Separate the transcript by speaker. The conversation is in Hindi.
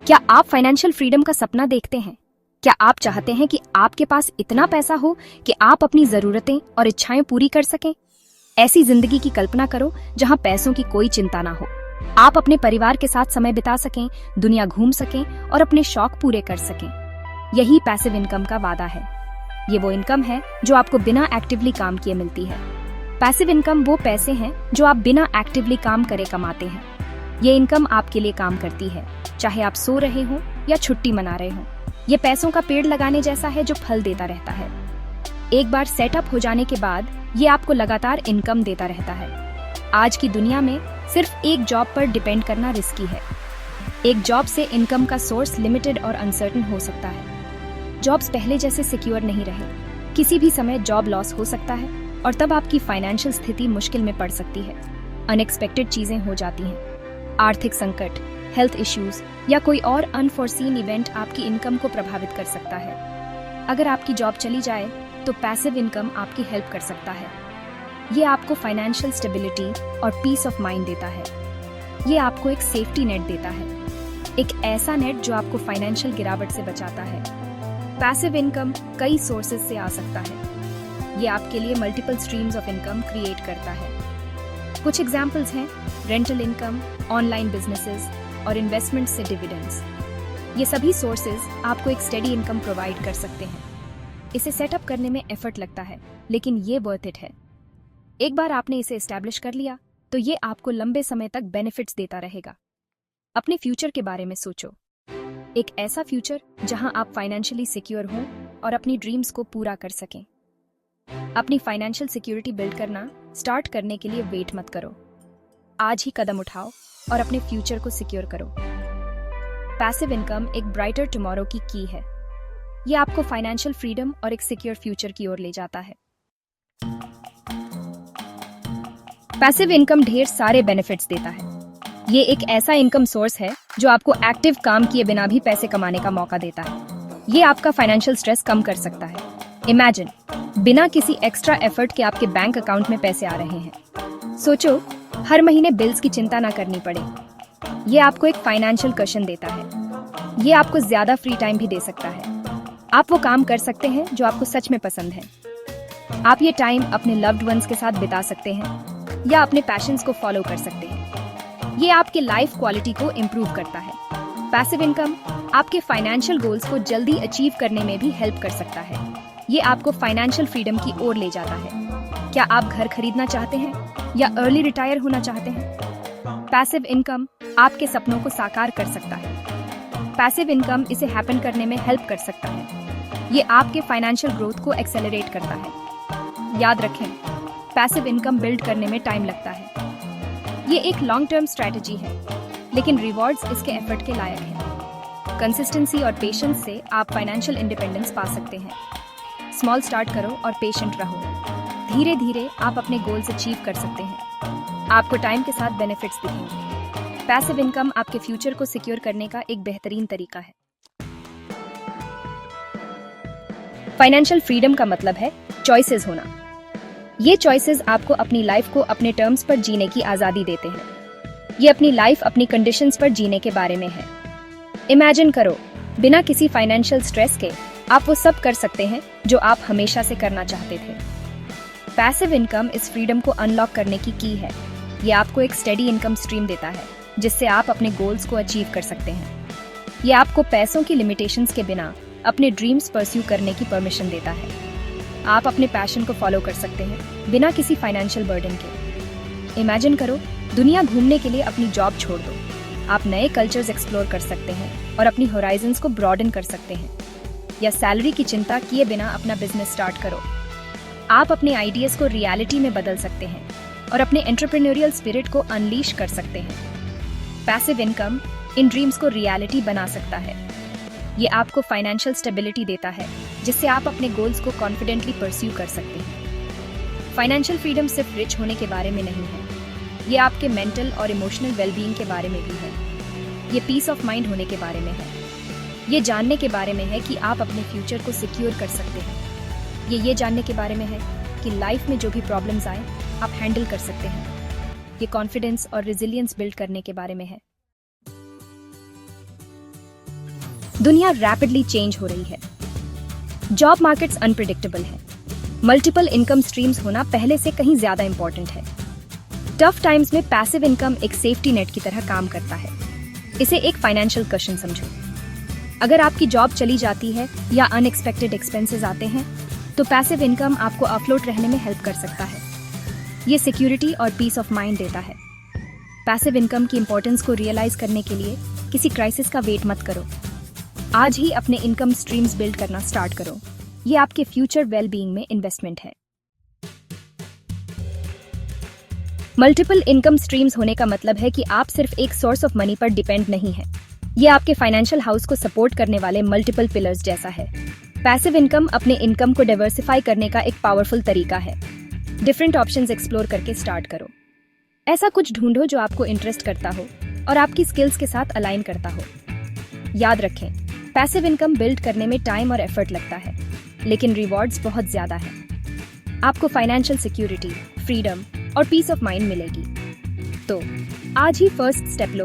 Speaker 1: क्या आप फाइनेंशियल फ्रीडम का सपना देखते हैं? क्या आप चाहते हैं कि आपके पास इतना पैसा हो कि आप अपनी जरूरतें और इच्छाएं पूरी कर सकें? ऐसी जिंदगी की कल्पना करो जहां पैसों की कोई चिंता ना हो। आप अपने परिवार के साथ समय बिता सकें, दुनिया घूम सकें और अपने शौक पूरे कर सकें। यही पैसिव इनकम का वादा है। ये वो इनकम है जो आपको बिना एक्टिवली काम किए मिलती है। पैसिव इनकम वो पैसे हैं जो आप बिना एक्टिवली काम करे कमाते हैं। ये इनकम आपके लिए काम करती है, चाहे आप सो रहे हो या छुट्टी मना रहे हो। ये पैसों का पेड़ लगाने जैसा है जो फल देता रहता है। एक बार सेटअप हो जाने के बाद ये आपको लगातार इनकम देता रहता है। आज की दुनिया में सिर्फ एक जॉब पर डिपेंड करना रिस्की है। एक जॉब से इनकम का सोर्स लिमिटेड और अनसर्टेन हो सकता है। जॉब्स पहले जैसे सिक्योर नहीं रहे। किसी भी समय जॉब लॉस हो सकता है और तब आपकी फाइनेंशियल स्थिति मुश्किल में पड़ सकती है। अनएक्सपेक्टेड चीजें हो जाती हैं। आर्थिक संकट, हेल्थ इश्यूज या कोई और अनफोर्सीन इवेंट आपकी इनकम को प्रभावित कर सकता है। अगर आपकी जॉब चली जाए तो पैसिव इनकम आपकी हेल्प कर सकता है। ये आपको फाइनेंशियल स्टेबिलिटी और पीस ऑफ माइंड देता है। ये आपको एक सेफ्टी नेट देता है, एक ऐसा नेट जो आपको फाइनेंशियल गिरावट से बचाता है। पैसिव इनकम कई सोर्सेज से आ सकता है। ये आपके लिए multiple streams of income create करता है। कुछ एग्जाम्पल्स हैं रेंटल इनकम, ऑनलाइन बिजनेसेस और इन्वेस्टमेंट से डिविडेंड्स। ये सभी सोर्सेज आपको एक स्टेडी इनकम प्रोवाइड कर सकते हैं। इसे सेटअप करने में एफर्ट लगता है, लेकिन ये वर्थ इट है। एक बार आपने इसे एस्टैब्लिश कर लिया तो ये आपको लंबे समय तक बेनिफिट्स देता रहेगा। अपने फ्यूचर के बारे में सोचो। एक ऐसा फ्यूचर जहां आप फाइनेंशियली सिक्योर हों और अपनी ड्रीम्स को पूरा कर सकें। अपनी फाइनेंशियल सिक्योरिटी बिल्ड करना स्टार्ट करने के लिए वेट मत करो। आज ही कदम उठाओ और अपने फ्यूचर को सिक्योर करो। पैसिव इनकम एक ब्राइटर टुमारो की की है। ये आपको फाइनेंशियल फ्रीडम और एक सिक्योर फ्यूचर की ओर ले जाता है। पैसिव इनकम ढेर सारे बेनिफिट्स देता है। ये एक ऐसा इनकम सोर्स है जो आपको एक्टिव काम किए बिना भी पैसे कमाने का मौका देता है। ये आपका फाइनेंशियल स्ट्रेस कम कर सकता है। इमेजिन, बिना किसी एक्स्ट्रा एफर्ट के आपके बैंक अकाउंट में पैसे आ रहे हैं। सोचो, हर महीने बिल्स की चिंता ना करनी पड़े। ये आपको एक फाइनेंशियल कशन देता है। ये आपको ज्यादा फ्री टाइम भी दे सकता है। आप वो काम कर सकते हैं जो आपको सच में पसंद है। आप ये टाइम अपने लव्ड वंस के साथ बिता सकते हैं या अपने पैशंस को फॉलो कर सकते हैं। ये आपके लाइफ क्वालिटी को इम्प्रूव करता है। पैसिव इनकम आपके फाइनेंशियल गोल्स को जल्दी अचीव करने में भी हेल्प कर सकता है। ये आपको फाइनेंशियल फ्रीडम की ओर ले जाता है। क्या आप घर खरीदना चाहते हैं या अर्ली रिटायर होना चाहते हैं? पैसिव इनकम आपके सपनों को साकार कर सकता है। पैसिव इनकम इसे हैपन करने में हेल्प कर सकता है। ये आपके फाइनेंशियल ग्रोथ को एक्सेलरेट करता है। याद रखें, पैसिव इनकम बिल्ड करने में टाइम लगता है। ये एक लॉन्ग टर्म स्ट्रेटजी है, लेकिन रिवॉर्ड्स इसके एफर्ट के लायक हैं। कंसिस्टेंसी और पेशेंस से आप फाइनेंशियल इंडिपेंडेंस पा सकते हैं। स्मॉल स्टार्ट करो और पेशेंट रहो। धीरे धीरे आप अपने गोल्स अचीव कर सकते हैं। आपको टाइम के साथ बेनिफिट्स दिखेंगे। पैसिव इनकम आपके फ्यूचर को सिक्योर करने का एक बेहतरीन तरीका है। फाइनेंशियल फ्रीडम का मतलब है चॉइसेस होना। ये चॉइसेस आपको अपनी लाइफ को अपने टर्म्स पर जीने की आजादी देते हैं। ये अपनी लाइफ अपनी कंडीशंस पर जीने के बारे में है। इमेजिन करो, बिना किसी फाइनेंशियल स्ट्रेस के आप वो सब कर सकते हैं जो आप हमेशा से करना चाहते थे। पैसिव इनकम इस फ्रीडम को अनलॉक करने की की है। ये आपको एक स्टेडी इनकम स्ट्रीम देता है जिससे आप अपने गोल्स को अचीव कर सकते हैं। ये आपको पैसों की लिमिटेशंस के बिना अपने ड्रीम्स परस्यू करने की परमिशन देता है। आप अपने पैशन को फॉलो कर सकते हैं बिना किसी फाइनेंशियल बर्डन के। इमेजिन करो, दुनिया घूमने के लिए अपनी जॉब छोड़ दो। आप नए कल्चर्स एक्सप्लोर कर सकते हैं और अपनी होराइजन्स को ब्रॉडन कर सकते हैं। या सैलरी की चिंता किए बिना अपना बिजनेस स्टार्ट करो। आप अपने आइडियाज को रियलिटी में बदल सकते हैं और अपने एंटरप्रेन्योरियल स्पिरिट को अनलीश कर सकते हैं। पैसिव इनकम इन ड्रीम्स को रियलिटी बना सकता है। ये आपको फाइनेंशियल स्टेबिलिटी देता है जिससे आप अपने गोल्स को कॉन्फिडेंटली परस्यू कर सकते हैं। फाइनेंशियल फ्रीडम सिर्फ रिच होने के बारे में नहीं है, ये आपके मेंटल और इमोशनल वेलबीइंग के बारे में भी है। ये पीस ऑफ माइंड होने के बारे में है। ये जानने के बारे में है कि आप अपने फ्यूचर को सिक्योर कर सकते हैं। ये जानने के बारे में है कि लाइफ में जो भी प्रॉब्लम्स आए आप हैंडल कर सकते हैं। ये कॉन्फिडेंस और रेजिलियंस बिल्ड करने के बारे में है। दुनिया रैपिडली चेंज हो रही है। जॉब मार्केट्स अनप्रिडिक्टेबल है। मल्टीपल इनकम स्ट्रीम्स होना पहले से कहीं ज्यादा इंपॉर्टेंट है। टफ टाइम्स में पैसिव इनकम एक सेफ्टी नेट की तरह काम करता है। इसे एक फाइनेंशियल कशन समझो। अगर आपकी जॉब चली जाती है या अनएक्सपेक्टेड एक्सपेंसेस आते हैं, तो पैसिव इनकम आपको अफलोट रहने में हेल्प कर सकता है। ये सिक्योरिटी और पीस ऑफ माइंड देता है। पैसिव इनकम की इंपॉर्टेंस को रियलाइज करने के लिए किसी क्राइसिस का वेट मत करो। आज ही अपने इनकम स्ट्रीम्स बिल्ड करना स्टार्ट करो। ये आपके फ्यूचर वेल बीइंग में इन्वेस्टमेंट है। मल्टीपल इनकम स्ट्रीम्स होने का मतलब है कि आप सिर्फ एक सोर्स ऑफ मनी पर डिपेंड नहीं है। ये आपके फाइनेंशियल हाउस को सपोर्ट करने वाले मल्टीपल पिलर्स जैसा है। पैसिव इनकम अपने इनकम को डाइवर्सिफाई करने का एक पावरफुल तरीका है। डिफरेंट ऑप्शंस एक्सप्लोर करके स्टार्ट करो। ऐसा कुछ ढूंढो जो आपको इंटरेस्ट करता हो और आपकी स्किल्स के साथ अलाइन करता हो। याद रखें, पैसिव इनकम बिल्ड करने में टाइम और एफर्ट लगता है, लेकिन रिवॉर्ड्स बहुत ज्यादा है। आपको फाइनेंशियल सिक्योरिटी, फ्रीडम और पीस ऑफ माइंड मिलेगी। तो आज ही फर्स्ट स्टेप लो